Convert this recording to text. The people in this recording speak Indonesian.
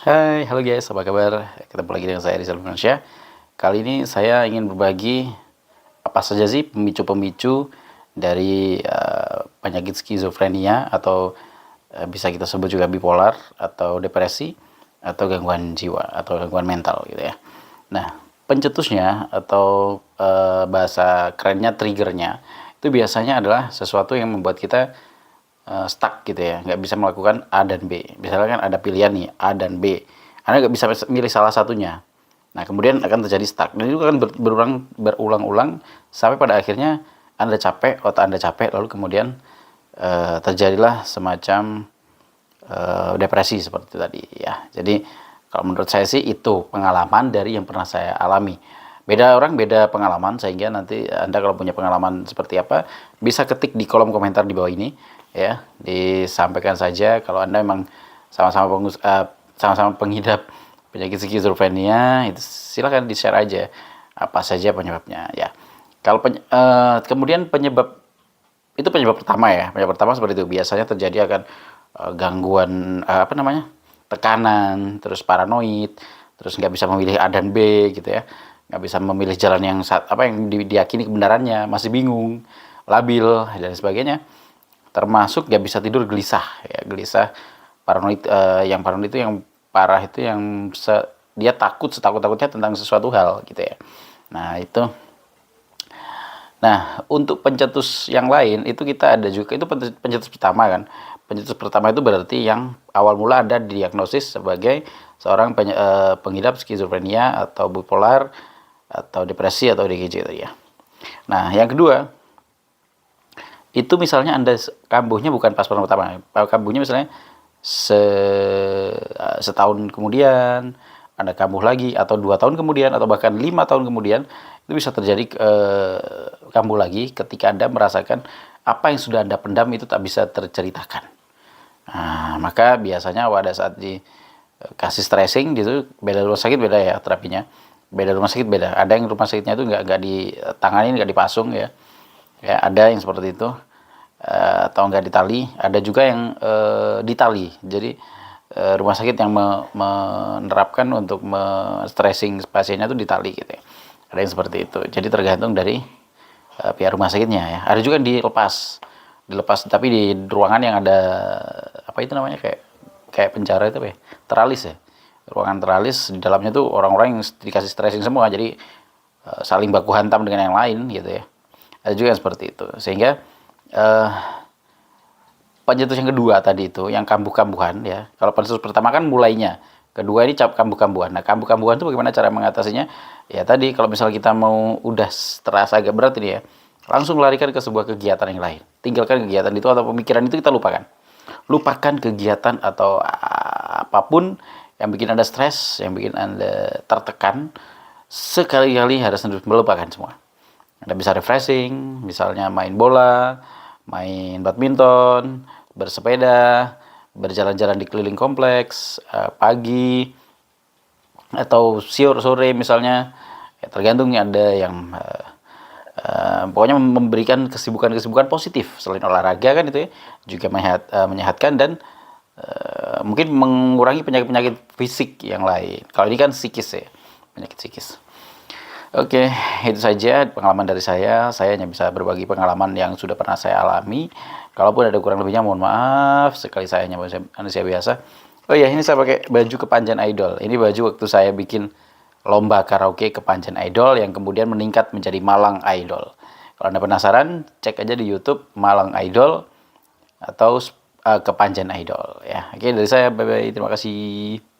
Hai, halo guys, apa kabar? Ketemu lagi dengan saya Rizal Firmansyah. Kali ini saya ingin berbagi apa saja sih pemicu-pemicu dari penyakit skizofrenia atau bisa kita sebut juga bipolar atau depresi atau gangguan jiwa atau gangguan mental gitu ya. Nah, pencetusnya atau bahasa kerennya triggernya itu biasanya adalah sesuatu yang membuat kita stuck gitu ya, nggak bisa melakukan A dan B. Misalnya kan ada pilihan nih A dan B, Anda nggak bisa milih salah satunya. Nah kemudian akan terjadi stuck, dan itu akan berulang-ulang sampai pada akhirnya Anda capek, otak Anda capek, lalu kemudian terjadilah semacam depresi seperti itu tadi ya. Jadi kalau menurut saya sih itu pengalaman dari yang pernah saya alami. Beda orang beda pengalaman, sehingga nanti Anda kalau punya pengalaman seperti apa bisa ketik di kolom komentar di bawah ini ya. Disampaikan saja kalau Anda memang sama-sama pengidap penyakit skizofrenia, itu silakan di-share aja apa saja penyebabnya ya. Kalau kemudian penyebab itu penyebab pertama ya. Penyebab pertama seperti itu. Biasanya terjadi akan gangguan apa namanya? Tekanan, terus paranoid, terus nggak bisa memilih A dan B gitu ya. Nggak bisa memilih jalan yang apa yang diyakini kebenarannya, masih bingung, labil dan sebagainya. Termasuk nggak bisa tidur, gelisah ya, gelisah, paranoid. Yang paranoid itu yang parah itu yang dia takut setakut-takutnya tentang sesuatu hal gitu ya. Nah, itu. Nah, untuk pencetus yang lain itu kita ada juga, itu pencetus pertama kan. Pencetus pertama itu berarti yang awal mula ada diagnosis sebagai seorang pengidap skizofrenia atau bipolar atau depresi atau ODGJ itu ya. Nah, yang kedua itu misalnya Anda kambuhnya bukan pas pertama, kambuhnya misalnya setahun kemudian Anda kambuh lagi, atau 2 tahun kemudian, atau bahkan 5 tahun kemudian, itu bisa terjadi kambuh lagi ketika Anda merasakan apa yang sudah Anda pendam itu tak bisa terceritakan. Nah, maka biasanya pada saat dikasih stressing gitu, beda rumah sakit beda ya terapinya, beda rumah sakit beda. Ada yang rumah sakitnya itu nggak ditangani, nggak dipasung ya, ya ada yang seperti itu, atau nggak ditali. Ada juga yang ditali. Jadi rumah sakit yang menerapkan untuk stressing pasiennya itu ditali gitu ya. Ada yang seperti itu. Jadi tergantung dari pihak rumah sakitnya ya. Ada juga yang dilepas tapi di ruangan yang ada apa itu namanya, kayak penjara itu apa ya? Teralis ya. Ruangan teralis, di dalamnya tuh orang-orang yang dikasih stressing semua. Jadi saling baku hantam dengan yang lain gitu ya. Ada juga yang seperti itu. Sehingga pencetus yang kedua tadi itu yang kambuh-kambuhan ya. Kalau pencetus pertama kan mulainya, kedua ini kambuh-kambuhan. Nah, kambuh-kambuhan itu bagaimana cara mengatasinya? Ya tadi, kalau misalnya kita mau udah terasa agak berat ini ya, langsung larikan ke sebuah kegiatan yang lain. Tinggalkan kegiatan itu atau pemikiran itu, kita lupakan. Lupakan kegiatan atau apapun yang bikin Anda stres, yang bikin Anda tertekan. Sekali-kali harus melupakan semua. Anda bisa refreshing, misalnya main bola, main badminton, bersepeda, berjalan-jalan di keliling kompleks pagi atau sore misalnya ya, tergantung ada yang pokoknya memberikan kesibukan-kesibukan positif selain olahraga kan, itu ya juga menyehatkan dan mungkin mengurangi penyakit-penyakit fisik yang lain. Kalau ini kan psikis ya, penyakit psikis. Oke, itu saja pengalaman dari saya. Saya hanya bisa berbagi pengalaman yang sudah pernah saya alami. Kalaupun ada kurang lebihnya, mohon maaf. Sekali saya hanya manusia biasa. Oh iya, ini saya pakai baju Kepanjen Idol. Ini baju waktu saya bikin lomba karaoke Kepanjen Idol yang kemudian meningkat menjadi Malang Idol. Kalau Anda penasaran, cek aja di YouTube Malang Idol atau Kepanjen Idol ya. Oke, dari saya, bye bye. Terima kasih.